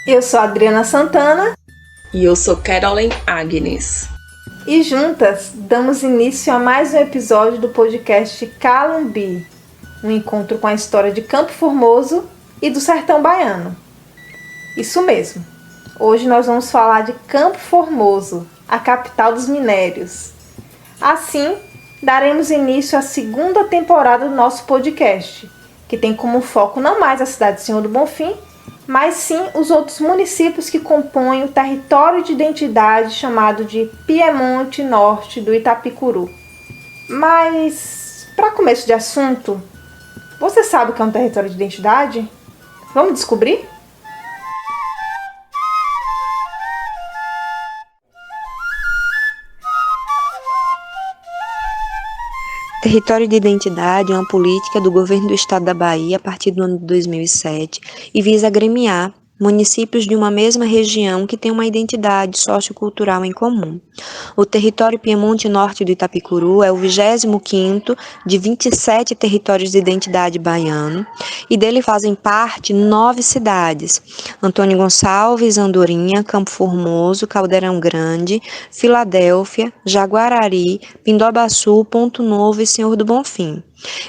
Eu sou a Adriana Santana. E eu sou Caroline Agnes. E juntas damos início a mais um episódio do podcast Calumbi, um encontro com a história de Campo Formoso e do sertão baiano. Isso mesmo, hoje nós vamos falar de Campo Formoso, a capital dos minérios. Assim, daremos início à segunda temporada do nosso podcast, que tem como foco não mais a cidade de Senhor do Bonfim, mas sim os outros municípios que compõem o território de identidade chamado de Piemonte Norte do Itapicuru. Mas, para começo de assunto, você sabe o que é um território de identidade? Vamos descobrir? Território de identidade é uma política do governo do estado da Bahia a partir do ano de 2007 e visa agremiar municípios de uma mesma região que têm uma identidade sociocultural em comum. O território Piemonte Norte do Itapicuru é o 25º de 27 territórios de identidade baiano e dele fazem parte 9 cidades: Antônio Gonçalves, Andorinha, Campo Formoso, Caldeirão Grande, Filadélfia, Jaguarari, Pindobaçu, Ponto Novo e Senhor do Bonfim.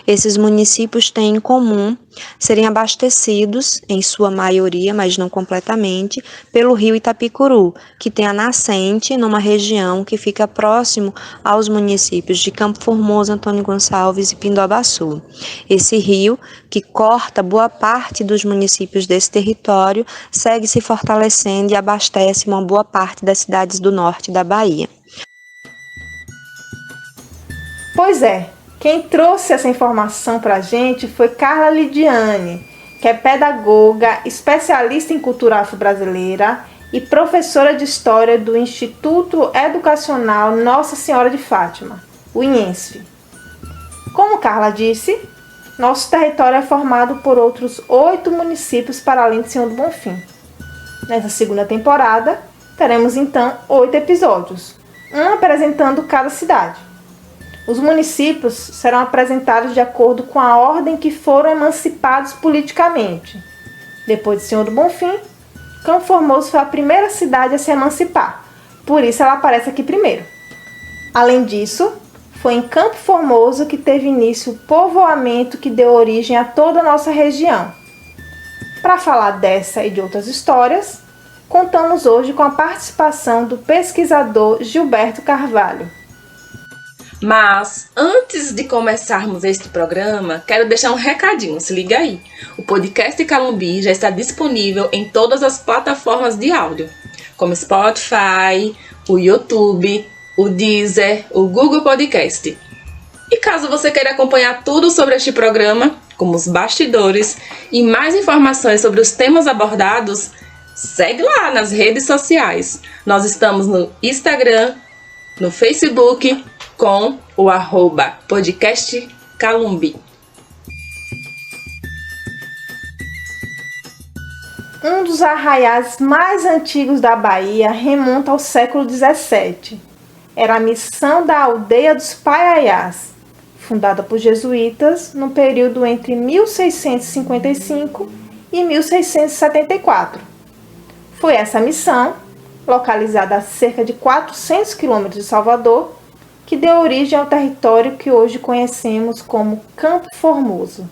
Esses municípios têm em comum serem abastecidos, em sua maioria, mas não completamente, pelo rio Itapicuru, que tem a nascente numa região que fica próximo aos municípios de Campo Formoso, Antônio Gonçalves e Pindobaçu. Esse rio, que corta boa parte dos municípios desse território, segue se fortalecendo e abastece uma boa parte das cidades do norte da Bahia. Pois é. Quem trouxe essa informação para a gente foi Carla Lidiane, que é pedagoga, especialista em cultura afro-brasileira e professora de História do Instituto Educacional Nossa Senhora de Fátima, o INESF. Como Carla disse, nosso território é formado por outros 8 municípios para além de Senhor do Bonfim. Nessa segunda temporada, teremos então 8 episódios, um apresentando cada cidade. Os municípios serão apresentados de acordo com a ordem que foram emancipados politicamente. Depois de Senhor do Bonfim, Campo Formoso foi a primeira cidade a se emancipar, por isso ela aparece aqui primeiro. Além disso, foi em Campo Formoso que teve início o povoamento que deu origem a toda a nossa região. Para falar dessa e de outras histórias, contamos hoje com a participação do pesquisador Gilberto Carvalho. Mas, antes de começarmos este programa, quero deixar um recadinho, se liga aí. O podcast Calumbi já está disponível em todas as plataformas de áudio, como Spotify, o YouTube, o Deezer, o Google Podcast. E caso você queira acompanhar tudo sobre este programa, como os bastidores e mais informações sobre os temas abordados, segue lá nas redes sociais. Nós estamos no Instagram, no Facebook, com o @podcast Calumbi. Um dos arraiais mais antigos da Bahia remonta ao século XVII. Era a missão da aldeia dos Paiaiás, fundada por jesuítas no período entre 1655 e 1674. Foi essa missão, localizada a cerca de 400 quilômetros de Salvador, que deu origem ao território que hoje conhecemos como Campo Formoso.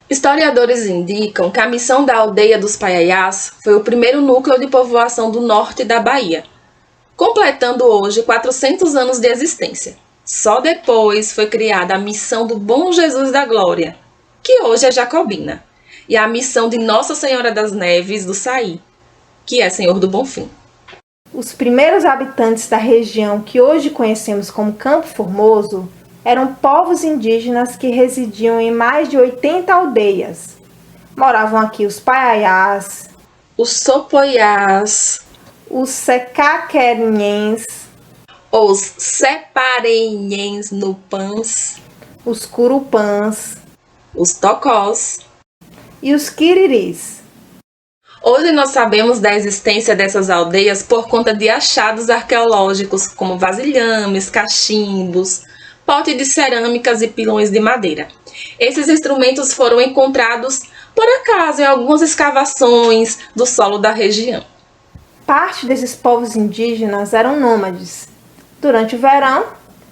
Historiadores indicam que a missão da aldeia dos Paiaiás foi o primeiro núcleo de povoação do norte da Bahia, completando hoje 400 anos de existência. Só depois foi criada a missão do Bom Jesus da Glória, que hoje é jacobina, e a missão de Nossa Senhora das Neves do Saí, que é Senhor do Bonfim. Os primeiros habitantes da região que hoje conhecemos como Campo Formoso eram povos indígenas que residiam em mais de 80 aldeias. Moravam aqui os Paiaiás, os Sopoiás, os Secaquerinhens, os Separenhens Nupãs, os Curupãs, os Tocós e os Quiriris. Hoje nós sabemos da existência dessas aldeias por conta de achados arqueológicos como vasilhames, cachimbos, pote de cerâmicas e pilões de madeira. Esses instrumentos foram encontrados por acaso, em algumas escavações do solo da região. Parte desses povos indígenas eram nômades. Durante o verão,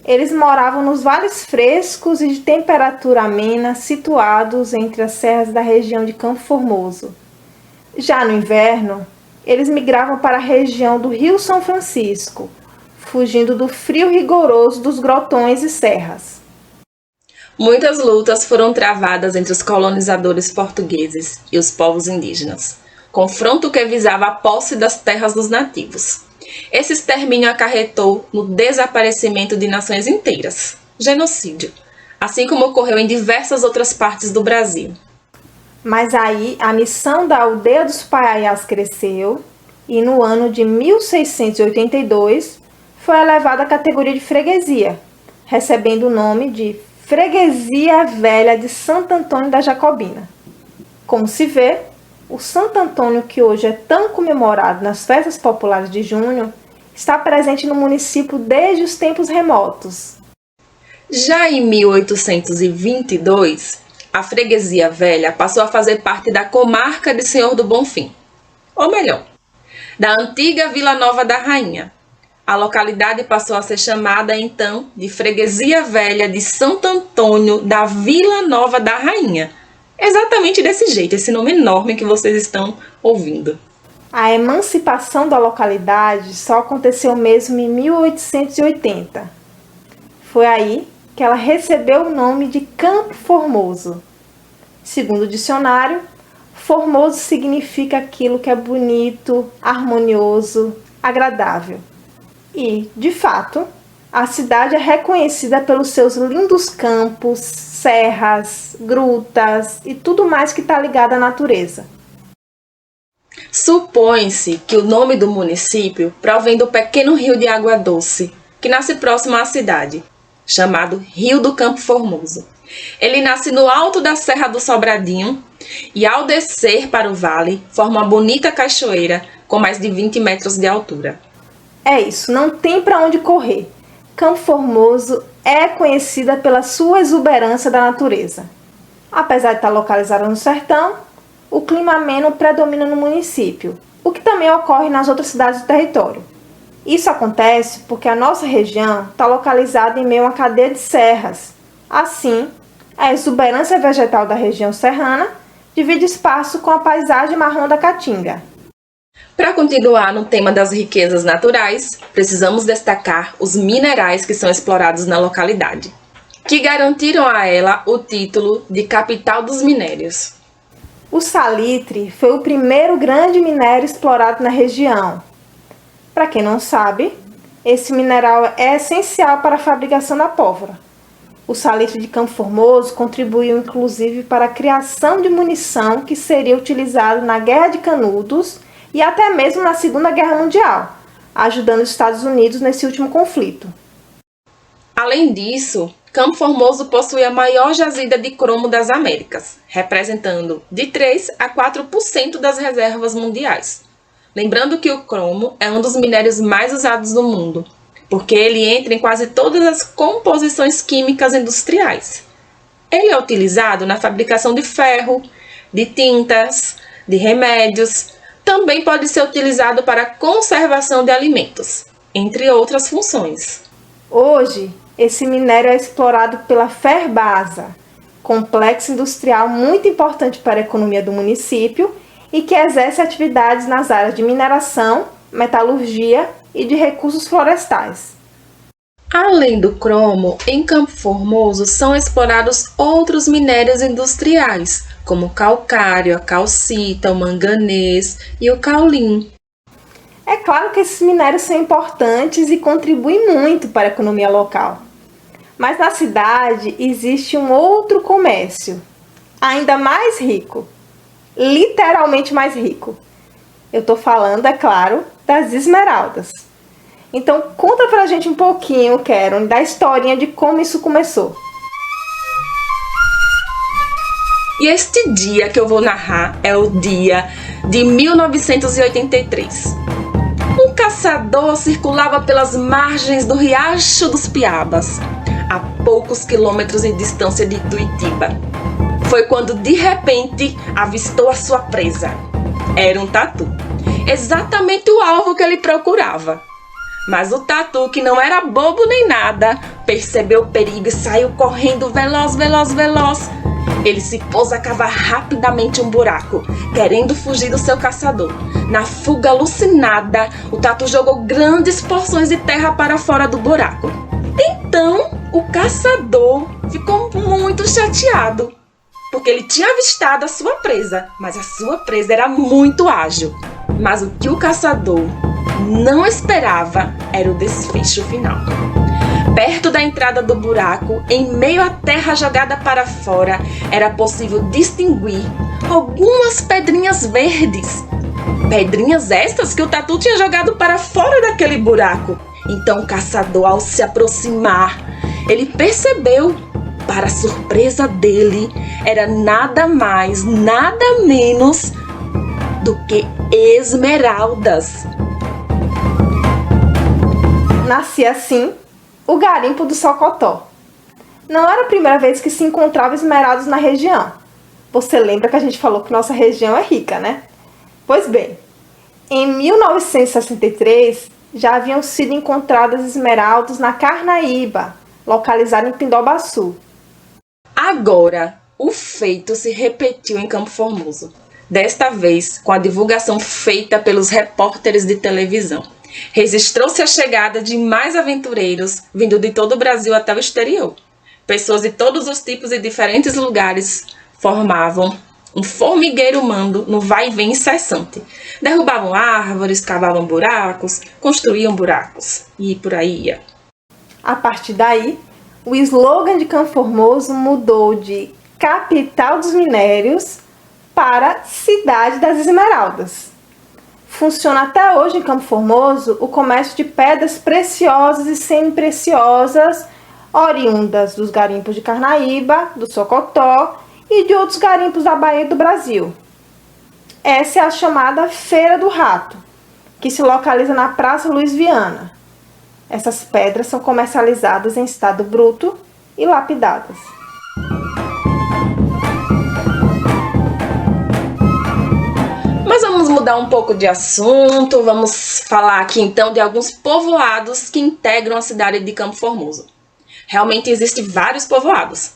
eles moravam nos vales frescos e de temperatura amena situados entre as serras da região de Campo Formoso. Já no inverno, eles migravam para a região do Rio São Francisco, fugindo do frio rigoroso dos grotões e serras. Muitas lutas foram travadas entre os colonizadores portugueses e os povos indígenas, confronto que visava a posse das terras dos nativos. Esse extermínio acarretou no desaparecimento de nações inteiras, genocídio, assim como ocorreu em diversas outras partes do Brasil. Mas aí a missão da aldeia dos Paiaiás cresceu e no ano de 1682 foi elevada à categoria de freguesia, recebendo o nome de Freguesia Velha de Santo Antônio da Jacobina. Como se vê, o Santo Antônio, que hoje é tão comemorado nas festas populares de junho, está presente no município desde os tempos remotos. Já em 1822, a Freguesia Velha passou a fazer parte da comarca de Senhor do Bonfim, ou melhor, da antiga Vila Nova da Rainha. A localidade passou a ser chamada, então, de Freguesia Velha de Santo Antônio da Vila Nova da Rainha. Exatamente desse jeito, esse nome enorme que vocês estão ouvindo. A emancipação da localidade só aconteceu mesmo em 1880. Foi aí que ela recebeu o nome de Campo Formoso. Segundo o dicionário, formoso significa aquilo que é bonito, harmonioso, agradável. E, de fato, a cidade é reconhecida pelos seus lindos campos, serras, grutas e tudo mais que está ligado à natureza. Supõe-se que o nome do município provém do pequeno rio de água doce, que nasce próximo à cidade, chamado Rio do Campo Formoso. Ele nasce no alto da Serra do Sobradinho e, ao descer para o vale, forma uma bonita cachoeira com mais de 20 metros de altura. É isso, não tem para onde correr. Campo Formoso é conhecida pela sua exuberância da natureza. Apesar de estar localizada no sertão, o clima ameno predomina no município, o que também ocorre nas outras cidades do território. Isso acontece porque a nossa região está localizada em meio a uma cadeia de serras. Assim, a exuberância vegetal da região serrana divide espaço com a paisagem marrom da Caatinga. Para continuar no tema das riquezas naturais, precisamos destacar os minerais que são explorados na localidade, que garantiram a ela o título de capital dos minérios. O salitre foi o primeiro grande minério explorado na região. Para quem não sabe, esse mineral é essencial para a fabricação da pólvora. O salitre de Campo Formoso contribuiu inclusive para a criação de munição que seria utilizada na Guerra de Canudos e até mesmo na Segunda Guerra Mundial, ajudando os Estados Unidos nesse último conflito. Além disso, Campo Formoso possui a maior jazida de cromo das Américas, representando de 3 a 4% das reservas mundiais. Lembrando que o cromo é um dos minérios mais usados no mundo, porque ele entra em quase todas as composições químicas industriais. Ele é utilizado na fabricação de ferro, de tintas, de remédios. Também pode ser utilizado para a conservação de alimentos, entre outras funções. Hoje, esse minério é explorado pela Ferbasa, complexo industrial muito importante para a economia do município e que exerce atividades nas áreas de mineração, metalurgia e de recursos florestais. Além do cromo, em Campo Formoso são explorados outros minérios industriais, como o calcário, a calcita, o manganês e o caulim. É claro que esses minérios são importantes e contribuem muito para a economia local. Mas na cidade existe um outro comércio, ainda mais rico, literalmente mais rico. Eu estou falando, é claro, das esmeraldas. Então conta pra gente um pouquinho, Karen, da historinha de como isso começou. E este dia que eu vou narrar é o dia de 1983. Um caçador circulava pelas margens do Riacho dos Piabas, a poucos quilômetros de distância de Ituitiba. foi quando de repente avistou a sua presa. Era um tatu, exatamente o alvo que ele procurava. Mas o tatu, que não era bobo nem nada, percebeu o perigo e saiu correndo veloz, veloz, veloz. Ele se pôs a cavar rapidamente um buraco, querendo fugir do seu caçador. Na fuga alucinada, o tatu jogou grandes porções de terra para fora do buraco. Então, o caçador ficou muito chateado, porque ele tinha avistado a sua presa, mas a sua presa era muito ágil. Mas o que o caçador não esperava era o desfecho final. Perto da entrada do buraco, em meio à terra jogada para fora, era possível distinguir algumas pedrinhas verdes. Pedrinhas estas que o tatu tinha jogado para fora daquele buraco. Então o caçador, ao se aproximar, ele percebeu, para surpresa dele, era nada mais, nada menos do que esmeraldas. Nascia assim o garimpo do Socotó. Não era a primeira vez que se encontrava esmeraldas na região. Você lembra que a gente falou que nossa região é rica, né? Pois bem, em 1963 já haviam sido encontradas esmeraldas na Carnaíba, localizada em Pindobaçu. Agora, o feito se repetiu em Campo Formoso. Desta vez, com a divulgação feita pelos repórteres de televisão. Registrou-se a chegada de mais aventureiros vindo de todo o Brasil até o exterior. Pessoas de todos os tipos e diferentes lugares formavam um formigueiro humano no vai e vem incessante. Derrubavam árvores, cavavam buracos, construíam buracos e por aí ia. A partir daí, o slogan de Campo Formoso mudou de capital dos minérios para cidade das esmeraldas. Funciona até hoje em Campo Formoso o comércio de pedras preciosas e semi-preciosas, oriundas dos garimpos de Carnaíba, do Socotó e de outros garimpos da Bahia e do Brasil. Essa é a chamada Feira do Rato, que se localiza na Praça Luiz Viana. Essas pedras são comercializadas em estado bruto e lapidadas. Mas vamos mudar um pouco de assunto, vamos falar aqui então de alguns povoados que integram a cidade de Campo Formoso. Realmente existem vários povoados,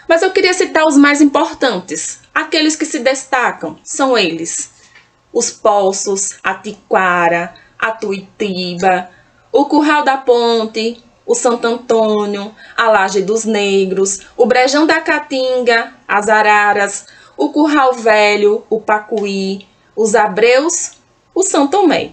mas eu queria citar os mais importantes, aqueles que se destacam, são eles: os Poços, a Tiquara, a Tuitiba, o Curral da Ponte, o Santo Antônio, a Laje dos Negros, o Brejão da Caatinga, as Araras, o Curral Velho, o Pacuí, os Abreus, o São Tomé.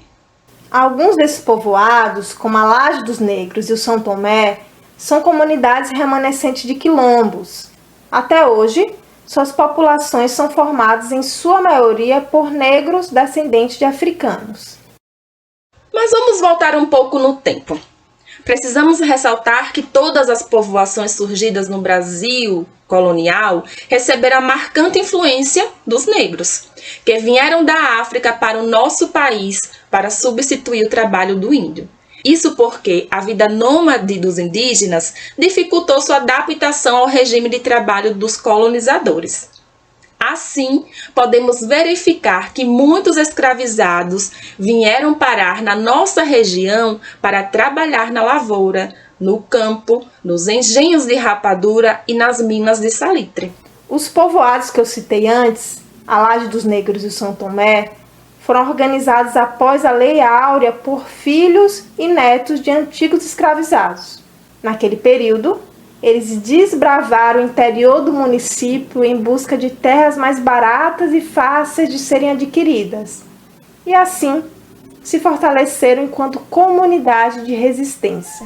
Alguns desses povoados, como a Laje dos Negros e o São Tomé, são comunidades remanescentes de quilombos. Até hoje, suas populações são formadas em sua maioria por negros descendentes de africanos. Mas vamos voltar um pouco no tempo. Precisamos ressaltar que todas as povoações surgidas no Brasil colonial receberam a marcante influência dos negros, que vieram da África para o nosso país para substituir o trabalho do índio. Isso porque a vida nômade dos indígenas dificultou sua adaptação ao regime de trabalho dos colonizadores. Assim, podemos verificar que muitos escravizados vieram parar na nossa região para trabalhar na lavoura, no campo, nos engenhos de rapadura e nas minas de salitre. Os povoados que eu citei antes, a Laje dos Negros e o São Tomé, foram organizados após a Lei Áurea por filhos e netos de antigos escravizados. Naquele período, eles desbravaram o interior do município em busca de terras mais baratas e fáceis de serem adquiridas. E assim, se fortaleceram enquanto comunidade de resistência.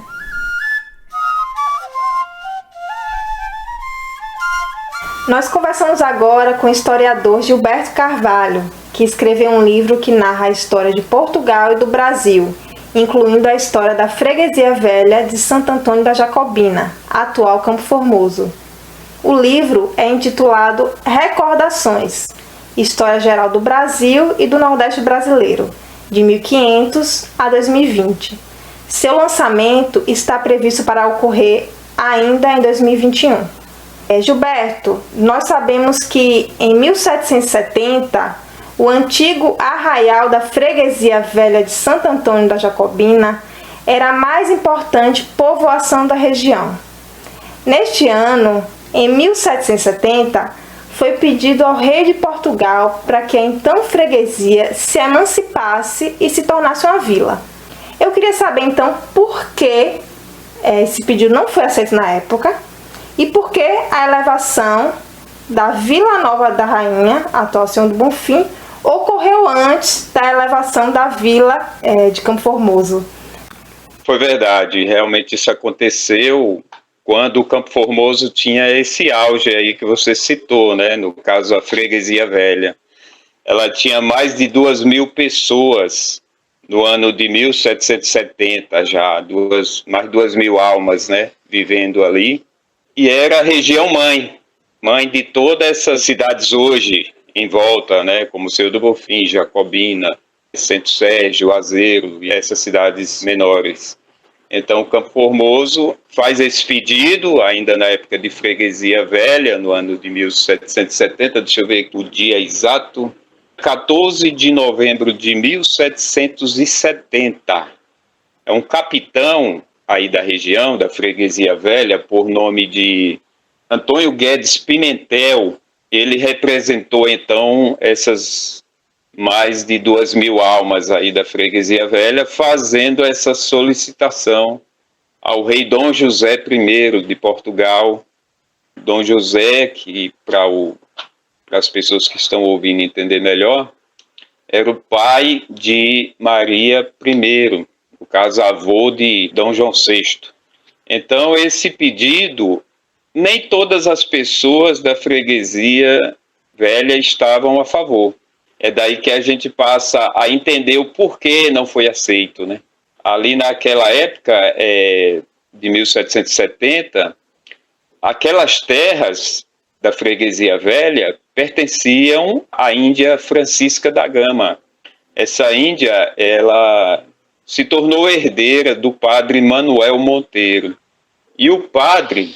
Nós conversamos agora com o historiador Gilberto Carvalho, que escreveu um livro que narra a história de Portugal e do Brasil, incluindo a história da Freguesia Velha de Santo Antônio da Jacobina, atual Campo Formoso. O livro é intitulado Recordações, História Geral do Brasil e do Nordeste Brasileiro, de 1500 a 2020. Seu lançamento está previsto para ocorrer ainda em 2021. Gilberto, nós sabemos que em 1770, o antigo arraial da Freguesia Velha de Santo Antônio da Jacobina era a mais importante povoação da região. Neste ano, em 1770, foi pedido ao rei de Portugal para que a então freguesia se emancipasse e se tornasse uma vila. Eu queria saber então por que esse pedido não foi aceito na época e por que a elevação da Vila Nova da Rainha, atual Senhor do Bonfim, ocorreu antes da elevação da vila de Campo Formoso. Foi verdade, realmente isso aconteceu quando o Campo Formoso tinha esse auge aí que você citou, né? No caso, a Freguesia Velha. Ela tinha mais de 2.000 pessoas no ano de 1770 já, mais 2.000 almas, né? Vivendo ali. E era a região mãe de todas essas cidades hoje em volta, né? Como Senhor do Bonfim, Jacobina, Santo Sérgio, Azeiro e essas cidades menores. Então, o Campo Formoso faz esse pedido, ainda na época de Freguesia Velha, no ano de 1770, deixa eu ver o dia exato, 14 de novembro de 1770. É um capitão aí da região, da Freguesia Velha, por nome de Antônio Guedes Pimentel. Ele representou, então, essas mais de 2.000 almas aí da Freguesia Velha, fazendo essa solicitação ao rei Dom José I de Portugal. Dom José, que para as pessoas que estão ouvindo entender melhor, era o pai de Maria I, no caso avô de Dom João VI. Então esse pedido, nem todas as pessoas da Freguesia Velha estavam a favor. É daí que a gente passa a entender o porquê não foi aceito, né? Ali naquela época, de 1770, aquelas terras da Freguesia Velha pertenciam à Índia Francisca da Gama. Essa Índia, ela se tornou herdeira do padre Manuel Monteiro. E o padre,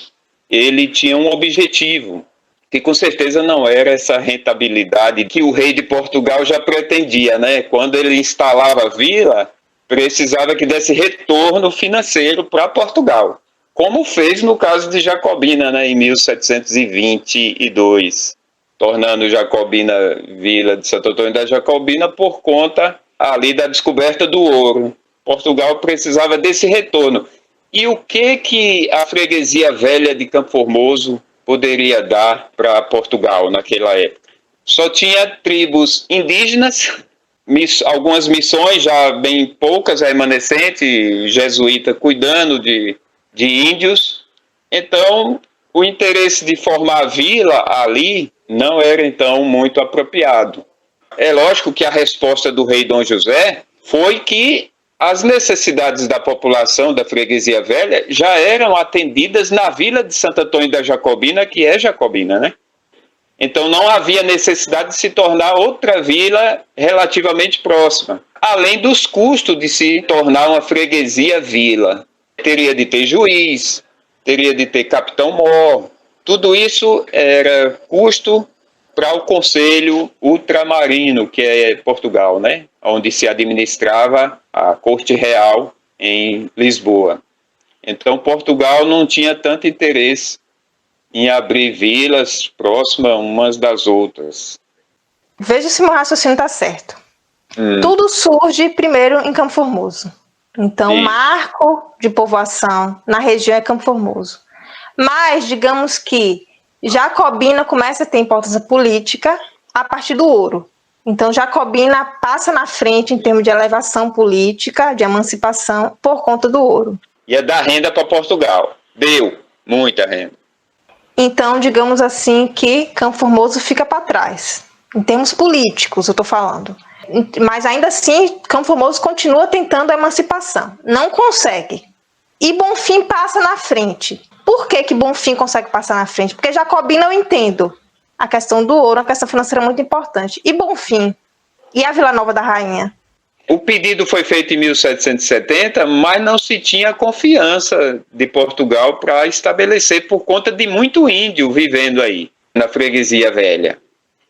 ele tinha um objetivo, que com certeza não era essa rentabilidade que o rei de Portugal já pretendia, né? Quando ele instalava a vila, precisava que desse retorno financeiro para Portugal, como fez no caso de Jacobina, né, em 1722, tornando Jacobina Vila de Santo Antônio da Jacobina por conta ali da descoberta do ouro. Portugal precisava desse retorno. E o que a Freguesia Velha de Campo Formoso poderia dar para Portugal naquela época? Só tinha tribos indígenas, algumas missões, já bem poucas, remanescentes, jesuíta cuidando de índios. Então, o interesse de formar a vila ali não era, então, muito apropriado. É lógico que a resposta do rei Dom José foi que as necessidades da população da Freguesia Velha já eram atendidas na vila de Santo Antônio da Jacobina, que é Jacobina, né? Então não havia necessidade de se tornar outra vila relativamente próxima. Além dos custos de se tornar uma freguesia vila. Teria de ter juiz, teria de ter capitão-mor. Tudo isso era custo para o Conselho Ultramarino, que é Portugal, né? Onde se administrava a Corte Real em Lisboa. Então, Portugal não tinha tanto interesse em abrir vilas próximas umas das outras. Veja se meu raciocínio está certo. Tudo surge primeiro em Campo Formoso. Então, o marco de povoação na região é Campo Formoso. Mas, digamos que Jacobina começa a ter importância política a partir do ouro. Então, Jacobina passa na frente em termos de elevação política, de emancipação, por conta do ouro. Ia dar renda para Portugal. Deu muita renda. Então, digamos assim que Campo Formoso fica para trás. Em termos políticos, eu estou falando. Mas ainda assim, Campo Formoso continua tentando a emancipação. Não consegue. E Bonfim passa na frente. Por que Bonfim consegue passar na frente? Porque Jacobina eu entendo. A questão do ouro, a questão financeira é muito importante. E Bonfim? E a Vila Nova da Rainha? O pedido foi feito em 1770, mas não se tinha confiança de Portugal para estabelecer por conta de muito índio vivendo aí, na Freguesia Velha.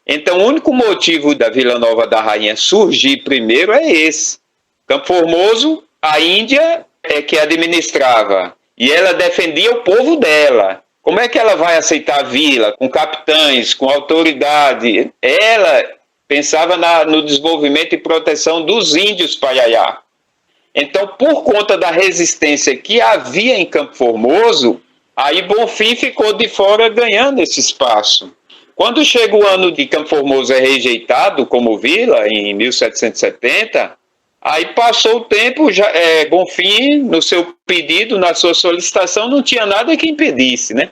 Então, o único motivo da Vila Nova da Rainha surgir primeiro é esse. Campo Formoso, a Índia é que administrava, e ela defendia o povo dela. Como é que ela vai aceitar a vila com capitães, com autoridade? Ela pensava no desenvolvimento e proteção dos índios Paiaiá. Então, por conta da resistência que havia em Campo Formoso, aí Bonfim ficou de fora ganhando esse espaço. Quando chega o ano de Campo Formoso é rejeitado como vila, em 1770, aí passou o tempo, Bonfim, no seu pedido, na sua solicitação, não tinha nada que impedisse, né?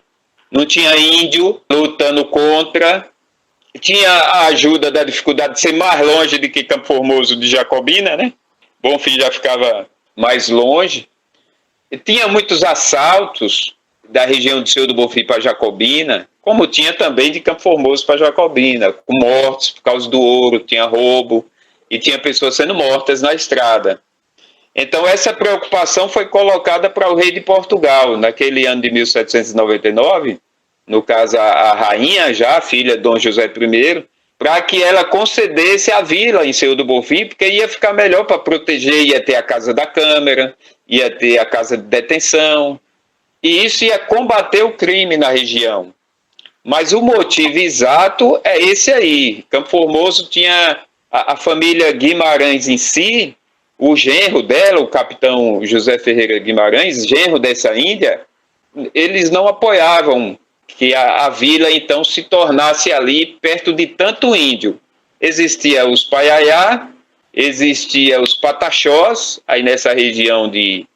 Não tinha índio lutando contra, tinha a ajuda da dificuldade de ser mais longe do que Campo Formoso de Jacobina, né? Bonfim já ficava mais longe. E tinha muitos assaltos da região de Senhor do Bonfim para Jacobina, como tinha também de Campo Formoso para Jacobina, com mortes por causa do ouro, tinha roubo e tinha pessoas sendo mortas na estrada. Então essa preocupação foi colocada para o rei de Portugal, naquele ano de 1799, no caso a rainha já, a filha de Dom José I, para que ela concedesse a vila em Senhor do Bonfim, porque ia ficar melhor para proteger, ia ter a casa da Câmara, ia ter a casa de detenção, e isso ia combater o crime na região. Mas o motivo exato é esse aí. Campo Formoso tinha a família Guimarães em si, o genro dela, o capitão José Ferreira Guimarães, genro dessa Índia, eles não apoiavam que a vila então se tornasse ali perto de tanto índio. Existia os Paiaiá, existia os Pataxós, aí nessa região de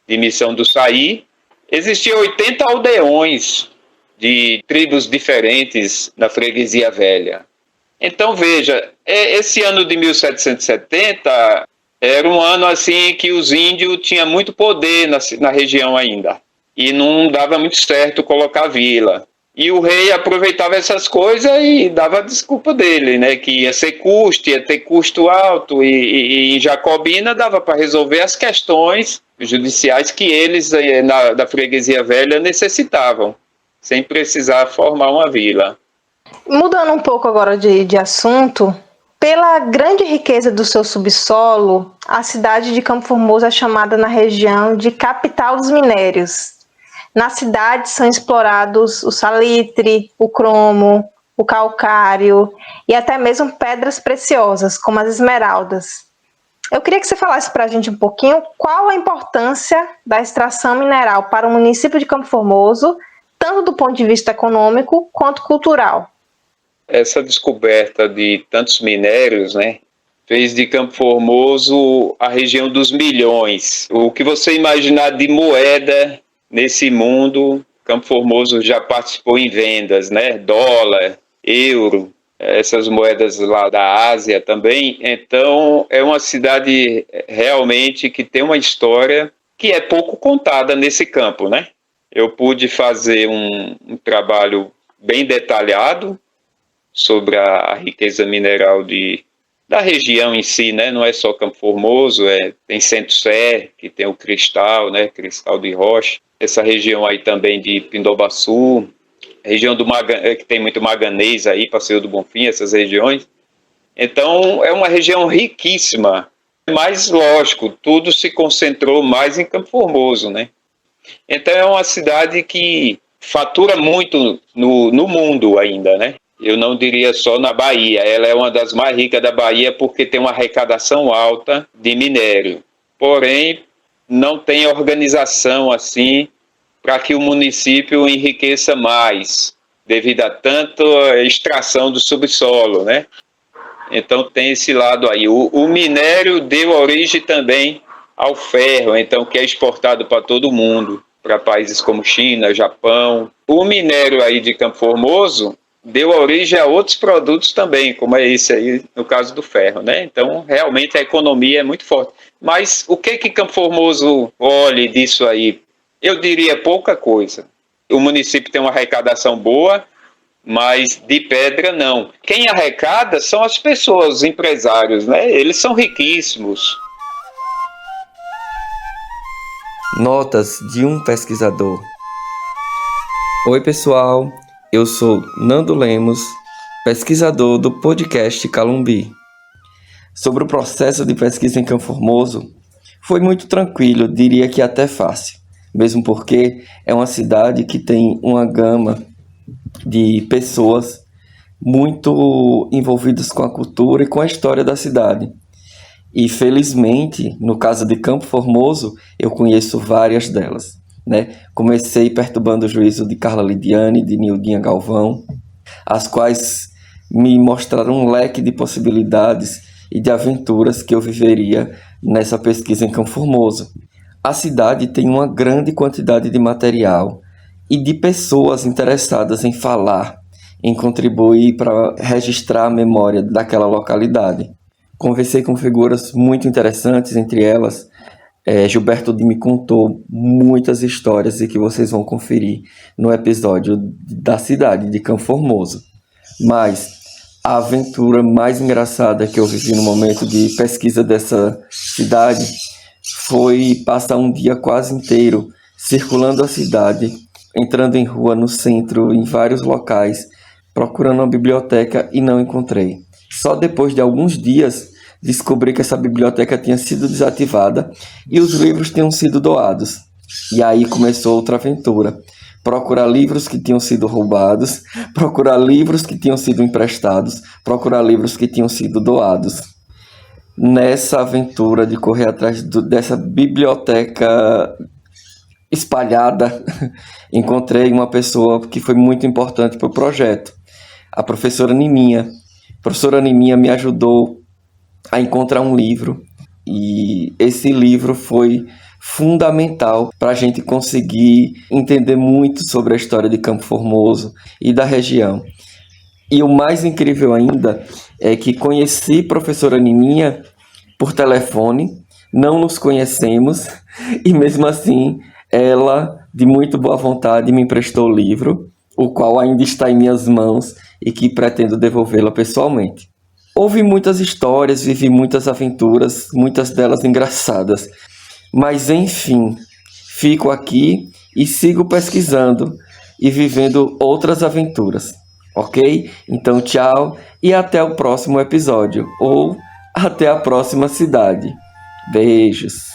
Missão do Saí, existiam 80 aldeões de tribos diferentes na Freguesia Velha. Então veja, esse ano de 1770 era um ano assim que os índios tinham muito poder na região ainda. E não dava muito certo colocar vila. E o rei aproveitava essas coisas e dava a desculpa dele, né? Que ia ser custo, ia ter custo alto. E em Jacobina dava para resolver as questões judiciais que eles, da Freguesia Velha, necessitavam, sem precisar formar uma vila. Mudando um pouco agora de assunto, pela grande riqueza do seu subsolo, a cidade de Campo Formoso é chamada na região de capital dos minérios. Na cidade são explorados o salitre, o cromo, o calcário e até mesmo pedras preciosas, como as esmeraldas. Eu queria que você falasse para a gente um pouquinho qual a importância da extração mineral para o município de Campo Formoso, tanto do ponto de vista econômico quanto cultural. Essa descoberta de tantos minérios, né, fez de Campo Formoso a região dos milhões. O que você imaginar de moeda nesse mundo, Campo Formoso já participou em vendas, né? Dólar, euro, essas moedas lá da Ásia também. Então, é uma cidade realmente que tem uma história que é pouco contada nesse campo, né? Eu pude fazer um trabalho bem detalhado sobre a riqueza mineral da região em si, né? Não é só Campo Formoso, tem Centro-Sé, que tem o cristal, né? Cristal de rocha. Essa região aí também de Pindobaçu, região que tem muito manganês aí, Passeio do Bonfim, essas regiões. Então, é uma região riquíssima, mas, lógico, tudo se concentrou mais em Campo Formoso, né? Então, é uma cidade que fatura muito no mundo ainda, né? Eu não diria só na Bahia, ela é uma das mais ricas da Bahia porque tem uma arrecadação alta de minério. Porém, não tem organização assim para que o município enriqueça mais, devido a tanta extração do subsolo, né? Então tem esse lado aí. O minério deu origem também ao ferro, então que é exportado para todo mundo, para países como China, Japão. O minério aí de Campo Formoso deu origem a outros produtos também, como é esse aí no caso do ferro, né? Então realmente a economia é muito forte. Mas o que Campo Formoso olha disso aí? Eu diria pouca coisa. O município tem uma arrecadação boa, mas de pedra não. Quem arrecada são as pessoas, os empresários, né? Eles são riquíssimos. Notas de um pesquisador. Oi, pessoal, eu sou Nando Lemos, pesquisador do podcast Calumbi. Sobre o processo de pesquisa em Campo Formoso, foi muito tranquilo, diria que até fácil, mesmo porque é uma cidade que tem uma gama de pessoas muito envolvidas com a cultura e com a história da cidade. E felizmente, no caso de Campo Formoso, eu conheço várias delas, né? Comecei perturbando o juízo de Carla Lidiane, de Nildinha Galvão, as quais me mostraram um leque de possibilidades e de aventuras que eu viveria nessa pesquisa em Campo Formoso. A cidade tem uma grande quantidade de material e de pessoas interessadas em falar, em contribuir para registrar a memória daquela localidade. Conversei com figuras muito interessantes, entre elas, Gilberto me contou muitas histórias e que vocês vão conferir no episódio da cidade de Campo Formoso. Mas a aventura mais engraçada que eu vivi no momento de pesquisa dessa cidade foi passar um dia quase inteiro circulando a cidade, entrando em rua, no centro, em vários locais, procurando uma biblioteca e não encontrei. Só depois de alguns dias descobri que essa biblioteca tinha sido desativada e os livros tinham sido doados. E aí começou outra aventura. Procurar livros que tinham sido roubados, procurar livros que tinham sido emprestados, procurar livros que tinham sido doados. Nessa aventura de correr atrás dessa biblioteca espalhada, encontrei uma pessoa que foi muito importante para o projeto, a professora Nininha. A professora Nininha me ajudou a encontrar um livro, e esse livro foi fundamental para a gente conseguir entender muito sobre a história de Campo Formoso e da região. E o mais incrível ainda é que conheci a professora Nininha por telefone, não nos conhecemos, e mesmo assim ela, de muito boa vontade, me emprestou o livro, o qual ainda está em minhas mãos e que pretendo devolvê-la pessoalmente. Houve muitas histórias, vivi muitas aventuras, muitas delas engraçadas. Mas enfim, fico aqui e sigo pesquisando e vivendo outras aventuras, ok? Então tchau e até o próximo episódio, ou até a próxima cidade. Beijos!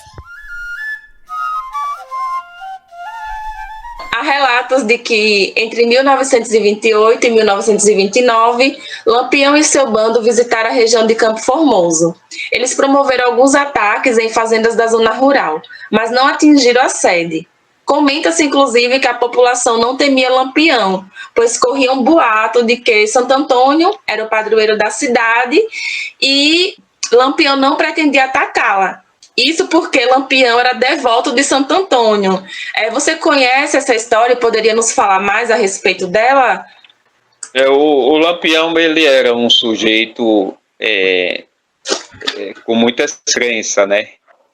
Há relatos de que, entre 1928 e 1929, Lampião e seu bando visitaram a região de Campo Formoso. Eles promoveram alguns ataques em fazendas da zona rural, mas não atingiram a sede. Comenta-se, inclusive, que a população não temia Lampião, pois corria um boato de que Santo Antônio era o padroeiro da cidade e Lampião não pretendia atacá-la. Isso porque Lampião era devoto de Santo Antônio. Você conhece essa história e poderia nos falar mais a respeito dela? O Lampião, ele era um sujeito com muita crença, né?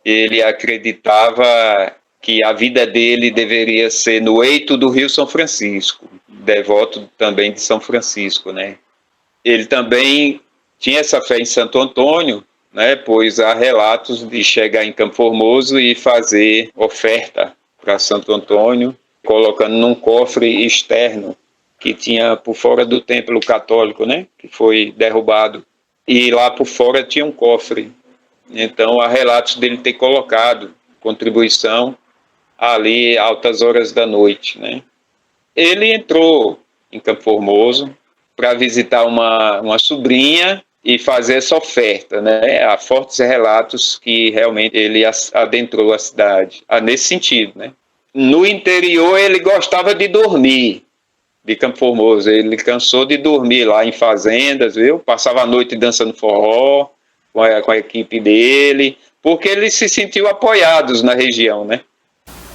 Ele acreditava que a vida dele deveria ser no eito do Rio São Francisco, devoto também de São Francisco, né? Ele também tinha essa fé em Santo Antônio, né, pois há relatos de chegar em Campo Formoso e fazer oferta para Santo Antônio, colocando num cofre externo que tinha por fora do templo católico, né, que foi derrubado. E lá por fora tinha um cofre. Então há relatos dele ter colocado contribuição ali altas horas da noite, né. Ele entrou em Campo Formoso para visitar uma sobrinha e fazer essa oferta, né? Há fortes relatos que realmente ele adentrou a cidade, nesse sentido, né? No interior ele gostava de dormir, de Campo Formoso, ele cansou de dormir lá em fazendas, viu? Passava a noite dançando forró com a equipe dele, porque eles se sentiu apoiados na região, né?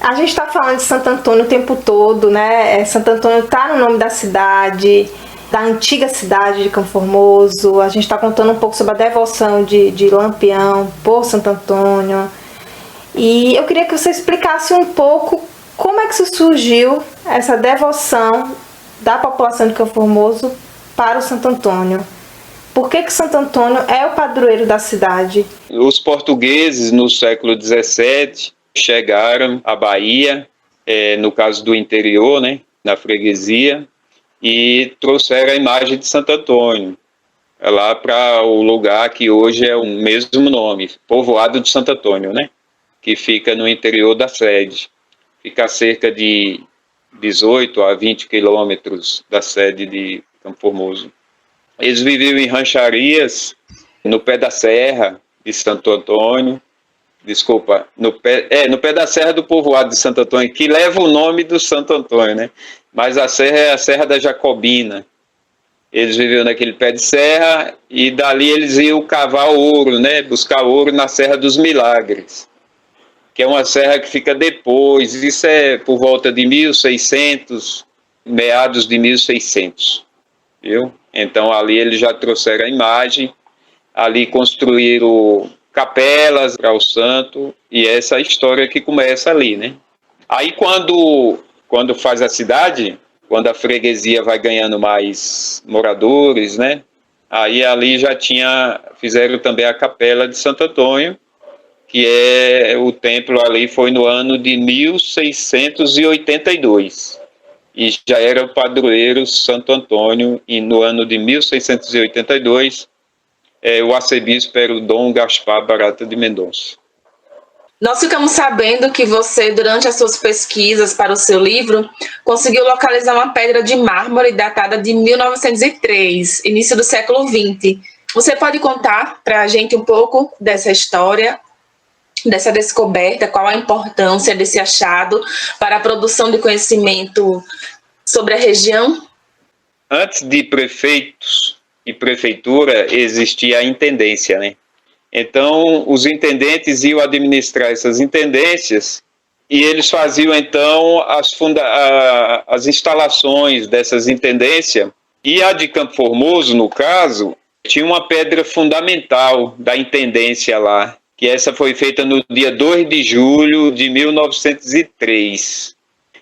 A gente está falando de Santo Antônio o tempo todo, né? Santo Antônio está no nome da cidade, da antiga cidade de Campo Formoso. A gente está contando um pouco sobre a devoção de Lampião por Santo Antônio. E eu queria que você explicasse um pouco como é que surgiu essa devoção da população de Campo Formoso para o Santo Antônio. Por que Santo Antônio é o padroeiro da cidade? Os portugueses, no século XVII, chegaram à Bahia, no caso do interior, né, na freguesia, e trouxeram a imagem de Santo Antônio, lá para o lugar que hoje é o mesmo nome, Povoado de Santo Antônio, né, que fica no interior da sede. Fica a cerca de 18 a 20 quilômetros da sede de Campo Formoso. Eles viviam em rancharias no pé da serra de Santo Antônio, no pé da serra do povoado de Santo Antônio, que leva o nome do Santo Antônio, né? Mas a serra é a Serra da Jacobina. Eles viviam naquele pé de serra e dali eles iam cavar ouro, né? Buscar ouro na Serra dos Milagres, que é uma serra que fica depois, isso é por volta de 1600, meados de 1600, viu? Então ali eles já trouxeram a imagem, ali construíram capelas para o santo, e essa é a história que começa ali, né? Aí quando faz a cidade, quando a freguesia vai ganhando mais moradores, né? Aí ali fizeram também a capela de Santo Antônio, que o templo ali foi no ano de 1682. E já era o padroeiro Santo Antônio, e no ano de 1682, o arcebispo era o Dom Gaspar Barata de Mendonça. Nós ficamos sabendo que você, durante as suas pesquisas para o seu livro, conseguiu localizar uma pedra de mármore datada de 1903, início do século XX. Você pode contar para a gente um pouco dessa história, dessa descoberta, qual a importância desse achado para a produção de conhecimento sobre a região? Antes de prefeitos e prefeitura, existia a intendência, né? Então, os intendentes iam administrar essas intendências e eles faziam, então, as instalações dessas intendências. E a de Campo Formoso, no caso, tinha uma pedra fundamental da intendência lá, que essa foi feita no dia 2 de julho de 1903.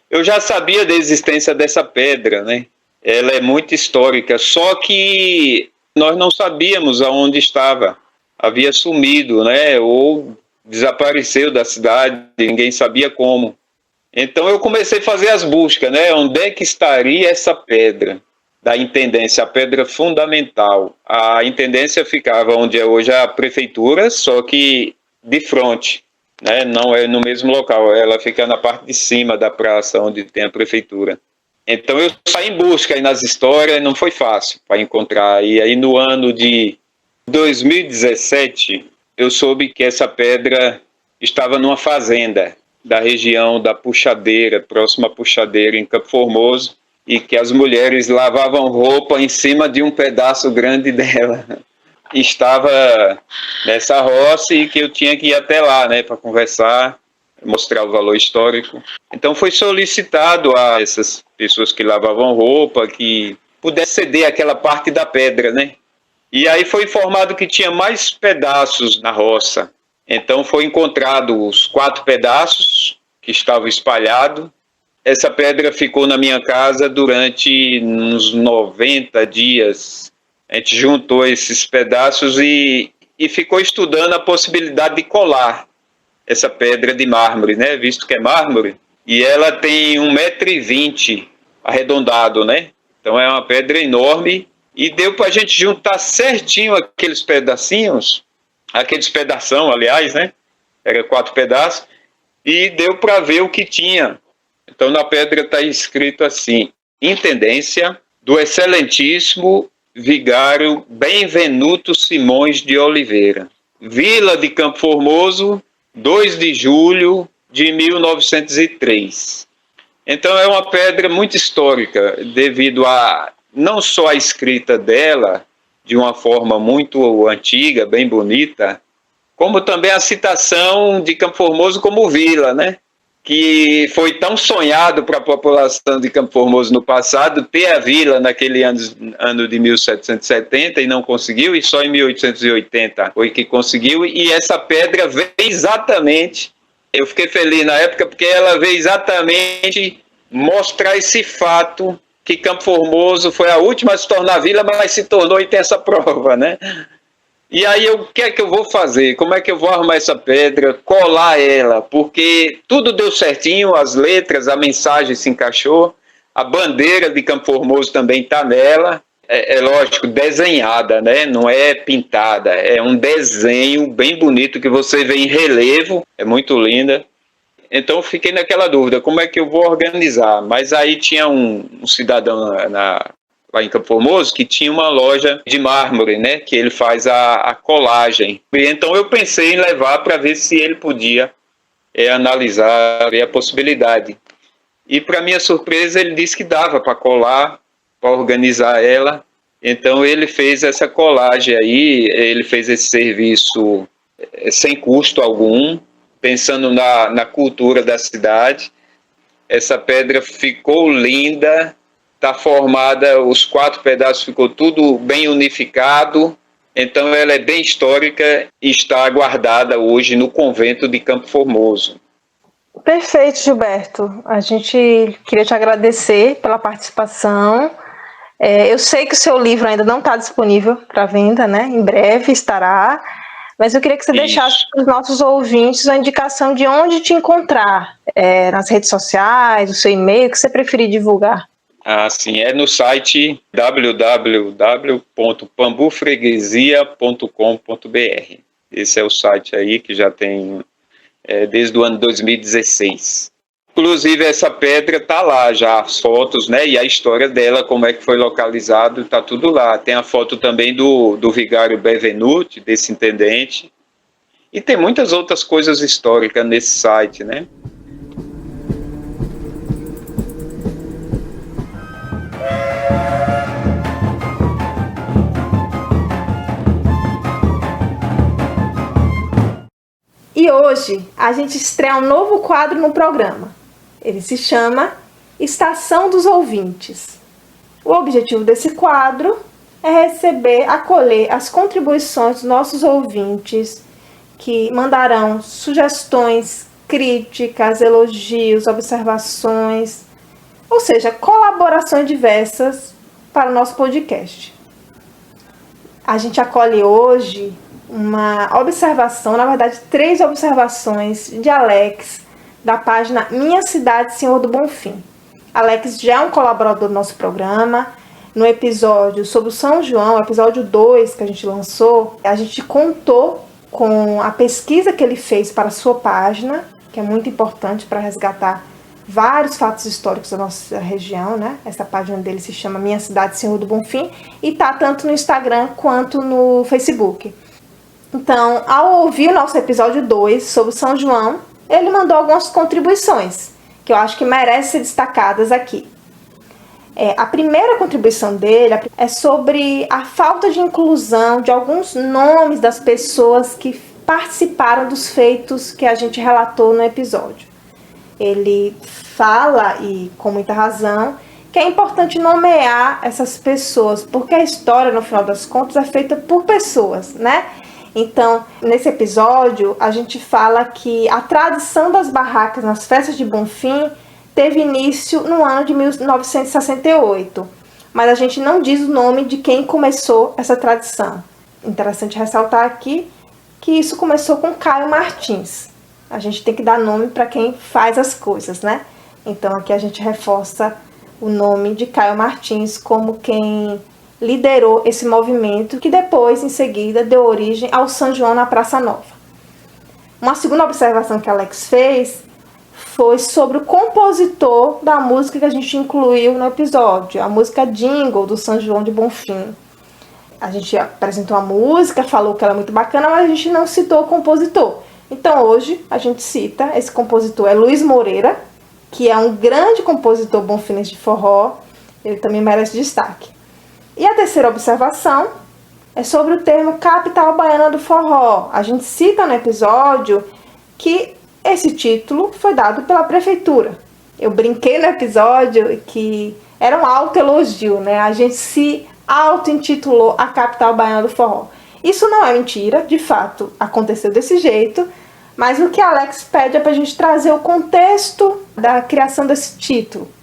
Eu já sabia da existência dessa pedra, né? Ela é muito histórica, só que nós não sabíamos aonde estava. Havia sumido, né? Ou desapareceu da cidade, ninguém sabia como. Então eu comecei a fazer as buscas, né? Onde é que estaria essa pedra da intendência, a pedra fundamental? A intendência ficava onde é hoje a prefeitura, só que de frente, né? Não é no mesmo local, ela fica na parte de cima da praça onde tem a prefeitura. Então eu saí em busca aí nas histórias, não foi fácil para encontrar. E aí no ano de 2017, eu soube que essa pedra estava numa fazenda da região da Puxadeira, próxima à Puxadeira, em Campo Formoso, e que as mulheres lavavam roupa em cima de um pedaço grande dela. Estava nessa roça e que eu tinha que ir até lá, né, para conversar, mostrar o valor histórico. Então foi solicitado a essas pessoas que lavavam roupa que pudesse ceder aquela parte da pedra, né? E aí foi informado que tinha mais pedaços na roça. Então foi encontrado os 4 pedaços que estavam espalhados. Essa pedra ficou na minha casa durante uns 90 dias. A gente juntou esses pedaços e ficou estudando a possibilidade de colar essa pedra de mármore, né? Visto que é mármore. E ela tem 1,20 m arredondado, né? Então é uma pedra enorme. E deu para a gente juntar certinho aqueles pedacinhos, aqueles pedação, aliás, né? Era 4 pedaços. E deu para ver o que tinha. Então na pedra está escrito assim: Intendência do Excelentíssimo Vigário Benvenuto Simões de Oliveira, Vila de Campo Formoso, 2 de julho de 1903. Então é uma pedra muito histórica, devido a não só a escrita dela, de uma forma muito antiga, bem bonita, como também a citação de Campo Formoso como vila, né? Que foi tão sonhado para a população de Campo Formoso no passado, ter a vila naquele ano de 1770 e não conseguiu, e só em 1880 foi que conseguiu, e essa pedra veio exatamente, eu fiquei feliz na época, porque ela veio exatamente mostrar esse fato que Campo Formoso foi a última a se tornar vila, mas se tornou e tem essa prova, né? E aí, o que é que eu vou fazer? Como é que eu vou arrumar essa pedra, colar ela? Porque tudo deu certinho, as letras, a mensagem se encaixou, a bandeira de Campo Formoso também está nela. É lógico, desenhada, né? Não é pintada, é um desenho bem bonito que você vê em relevo, é muito linda. Então, eu fiquei naquela dúvida, como é que eu vou organizar? Mas aí tinha um cidadão lá em Campo Formoso, que tinha uma loja de mármore, né, que ele faz a colagem. E então eu pensei em levar para ver se ele podia analisar a possibilidade. E para minha surpresa ele disse que dava para colar, para organizar ela. Então ele fez essa colagem aí, ele fez esse serviço sem custo algum, pensando na cultura da cidade. Essa pedra ficou linda, está formada, os 4 pedaços ficou tudo bem unificado, então ela é bem histórica e está guardada hoje no convento de Campo Formoso. Perfeito, Gilberto. A gente queria te agradecer pela participação. Eu sei que o seu livro ainda não está disponível para venda, né? Em breve estará, mas eu queria que você deixasse para os nossos ouvintes a indicação de onde te encontrar, nas redes sociais, o seu e-mail, que você preferir divulgar. Sim, é no site www.pambufreguesia.com.br. Esse é o site aí que já tem desde o ano 2016. Inclusive, essa pedra está lá já, as fotos, né, e a história dela, como é que foi localizado, está tudo lá. Tem a foto também do vigário Bevenuti, desse intendente, e tem muitas outras coisas históricas nesse site, né. E hoje a gente estreia um novo quadro no programa. Ele se chama Estação dos Ouvintes. O objetivo desse quadro é acolher as contribuições dos nossos ouvintes, que mandarão sugestões, críticas, elogios, observações, ou seja, colaborações diversas para o nosso podcast. A gente acolhe hoje uma observação, na verdade 3 observações de Alex, da página Minha Cidade, Senhor do Bonfim. Alex já é um colaborador do nosso programa. No episódio sobre o São João, episódio 2 que a gente lançou, a gente contou com a pesquisa que ele fez para a sua página, que é muito importante para resgatar vários fatos históricos da nossa região, né? Essa página dele se chama Minha Cidade, Senhor do Bonfim, e está tanto no Instagram quanto no Facebook. Então, ao ouvir o nosso episódio 2 sobre o São João, ele mandou algumas contribuições, que eu acho que merecem ser destacadas aqui. A primeira contribuição dele é sobre a falta de inclusão de alguns nomes das pessoas que participaram dos feitos que a gente relatou no episódio. Ele fala, e com muita razão, que é importante nomear essas pessoas, porque a história, no final das contas, é feita por pessoas, né? Então, nesse episódio, a gente fala que a tradição das barracas nas festas de Bonfim teve início no ano de 1968, mas a gente não diz o nome de quem começou essa tradição. Interessante ressaltar aqui que isso começou com Caio Martins. A gente tem que dar nome para quem faz as coisas, né? Então, aqui a gente reforça o nome de Caio Martins como quem liderou esse movimento, que depois, em seguida, deu origem ao São João na Praça Nova. Uma segunda observação que Alex fez foi sobre o compositor da música que a gente incluiu no episódio, a música Jingle, do São João de Bonfim. A gente apresentou a música, falou que ela é muito bacana, mas a gente não citou o compositor. Então, hoje, a gente cita, esse compositor é Luiz Moreira, que é um grande compositor bonfinense de forró, ele também merece destaque. E a terceira observação é sobre o termo Capital Baiana do Forró. A gente cita no episódio que esse título foi dado pela prefeitura. Eu brinquei no episódio que era um autoelogio, né? A gente se auto-intitulou a Capital Baiana do Forró. Isso não é mentira, de fato aconteceu desse jeito, mas o que Alex pede é para a gente trazer o contexto da criação desse título.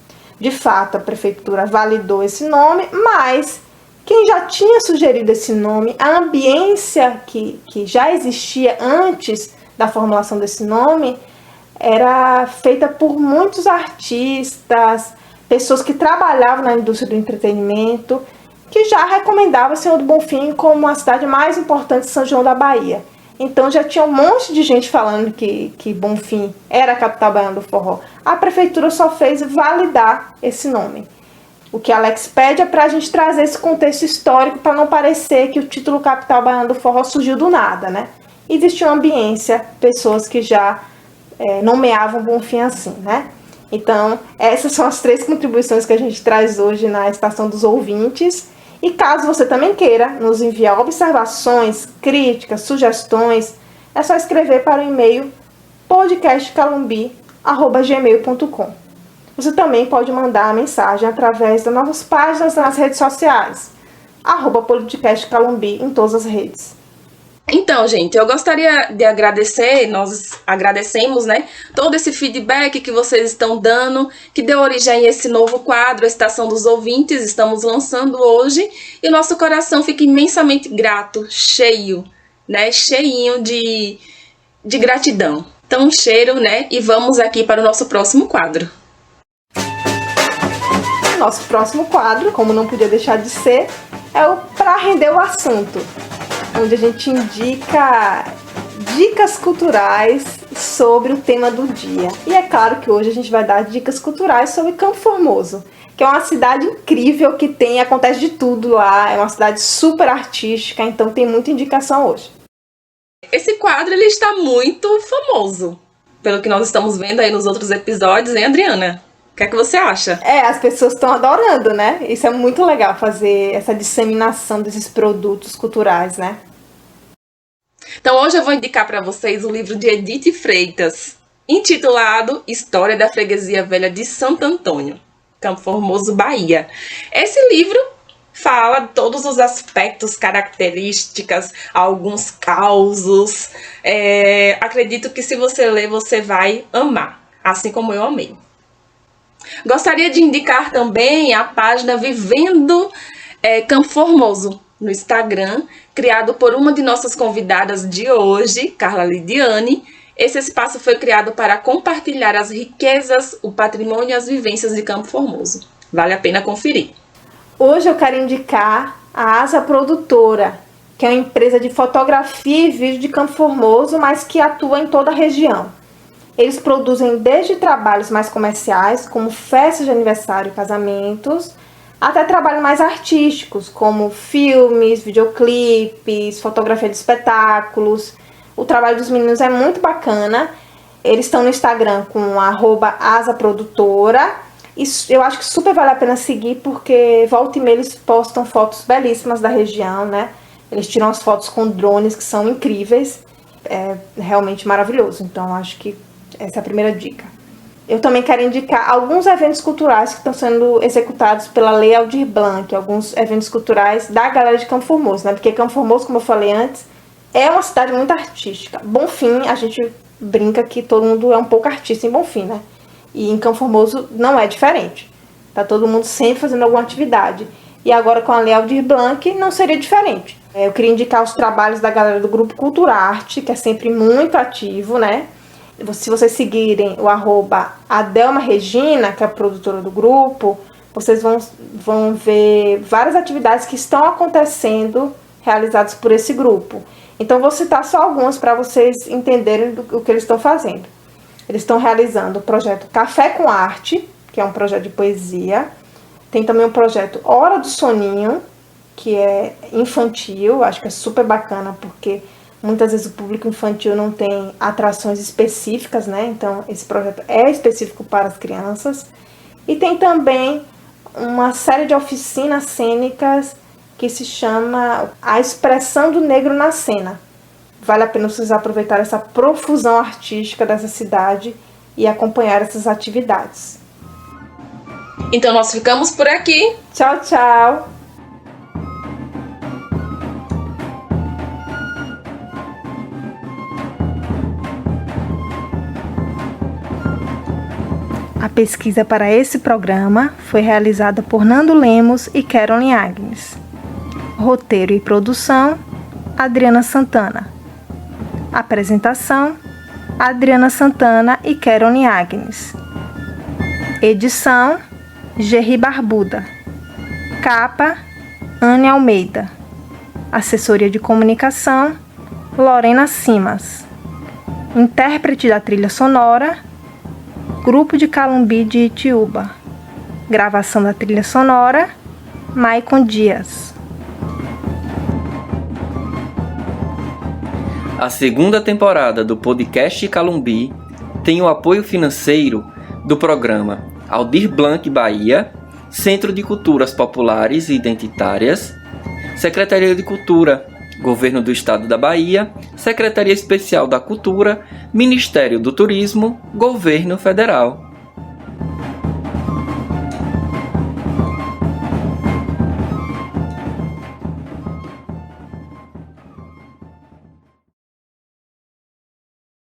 De fato, a prefeitura validou esse nome, mas quem já tinha sugerido esse nome, a ambiência que já existia antes da formulação desse nome, era feita por muitos artistas, pessoas que trabalhavam na indústria do entretenimento, que já recomendavam Senhor do Bonfim como a cidade mais importante de São João da Bahia. Então já tinha um monte de gente falando que Bonfim era a capital baiana do forró. A prefeitura só fez validar esse nome. O que Alex pede é para a gente trazer esse contexto histórico para não parecer que o título capital baiana do forró surgiu do nada, né? Existia uma ambiência, pessoas que já nomeavam Bonfim assim, né? Então, essas são as 3 contribuições que a gente traz hoje na Estação dos Ouvintes. E caso você também queira nos enviar observações, críticas, sugestões, é só escrever para o e-mail podcastcalumbi@gmail.com. Você também pode mandar a mensagem através das nossas páginas nas redes sociais, @podcastcalumbi em todas as redes. Então, gente, eu gostaria de agradecer, nós agradecemos, né, todo esse feedback que vocês estão dando, que deu origem a esse novo quadro, a Estação dos Ouvintes, estamos lançando hoje, e o nosso coração fica imensamente grato, cheio, né, cheinho de gratidão. Então, um cheiro, né, e vamos aqui para o nosso próximo quadro. Nosso próximo quadro, como não podia deixar de ser, é o Pra Render o Assunto, onde a gente indica dicas culturais sobre o tema do dia. E é claro que hoje a gente vai dar dicas culturais sobre Campo Formoso, que é uma cidade incrível que acontece de tudo lá, é uma cidade super artística, então tem muita indicação hoje. Esse quadro ele está muito famoso, pelo que nós estamos vendo aí nos outros episódios, hein, Adriana? O que é que você acha? As pessoas estão adorando, né? Isso é muito legal, fazer essa disseminação desses produtos culturais, né? Então hoje eu vou indicar para vocês o livro de Edith Freitas, intitulado História da Freguesia Velha de Santo Antônio, Campo Formoso, Bahia. Esse livro fala de todos os aspectos, características, alguns causos. Acredito que se você ler, você vai amar, assim como eu amei. Gostaria de indicar também a página Vivendo Campo Formoso no Instagram, criado por uma de nossas convidadas de hoje, Carla Lidiane. Esse espaço foi criado para compartilhar as riquezas, o patrimônio e as vivências de Campo Formoso. Vale a pena conferir. Hoje eu quero indicar a Asa Produtora, que é uma empresa de fotografia e vídeo de Campo Formoso, mas que atua em toda a região. Eles produzem desde trabalhos mais comerciais, como festas de aniversário e casamentos, até trabalhos mais artísticos, como filmes, videoclipes, fotografia de espetáculos. O trabalho dos meninos é muito bacana. Eles estão no Instagram com @asaprodutora. Eu acho que super vale a pena seguir, porque volta e meia eles postam fotos belíssimas da região, né? Eles tiram as fotos com drones que são incríveis. É realmente maravilhoso. Então, acho que essa é a primeira dica. Eu também quero indicar alguns eventos culturais que estão sendo executados pela Lei Aldir Blanc, alguns eventos culturais da galera de Campo Formoso, né? Porque Campo Formoso, como eu falei antes, é uma cidade muito artística. Bonfim, a gente brinca que todo mundo é um pouco artista em Bonfim, né? E em Campo Formoso não é diferente. Tá todo mundo sempre fazendo alguma atividade. E agora com a Lei Aldir Blanc não seria diferente. Eu queria indicar os trabalhos da galera do Grupo Cultura Arte, que é sempre muito ativo, né? Se vocês seguirem o @Adelma Regina, que é a produtora do grupo, vocês vão ver várias atividades que estão acontecendo, realizadas por esse grupo. Então, vou citar só algumas para vocês entenderem o que eles estão fazendo. Eles estão realizando o projeto Café com Arte, que é um projeto de poesia. Tem também o projeto Hora do Soninho, que é infantil, acho que é super bacana, porque muitas vezes o público infantil não tem atrações específicas, né? Então, esse projeto é específico para as crianças. E tem também uma série de oficinas cênicas que se chama A Expressão do Negro na Cena. Vale a pena vocês aproveitar essa profusão artística dessa cidade e acompanhar essas atividades. Então, nós ficamos por aqui. Tchau, tchau! A pesquisa para esse programa foi realizada por Nando Lemos e Caroline Agnes. Roteiro e produção, Adriana Santana. Apresentação, Adriana Santana e Caroline Agnes. Edição, Gerry Barbuda. Capa, Anne Almeida. Assessoria de comunicação, Lorena Simas. Intérprete da trilha sonora, Grupo de Calumbi de Itiúba. Gravação da trilha sonora, Maicon Dias. A segunda temporada do podcast Calumbi tem o apoio financeiro do programa Aldir Blanc Bahia, Centro de Culturas Populares e Identitárias, Secretaria de Cultura, Governo do Estado da Bahia, Secretaria Especial da Cultura, Ministério do Turismo, Governo Federal.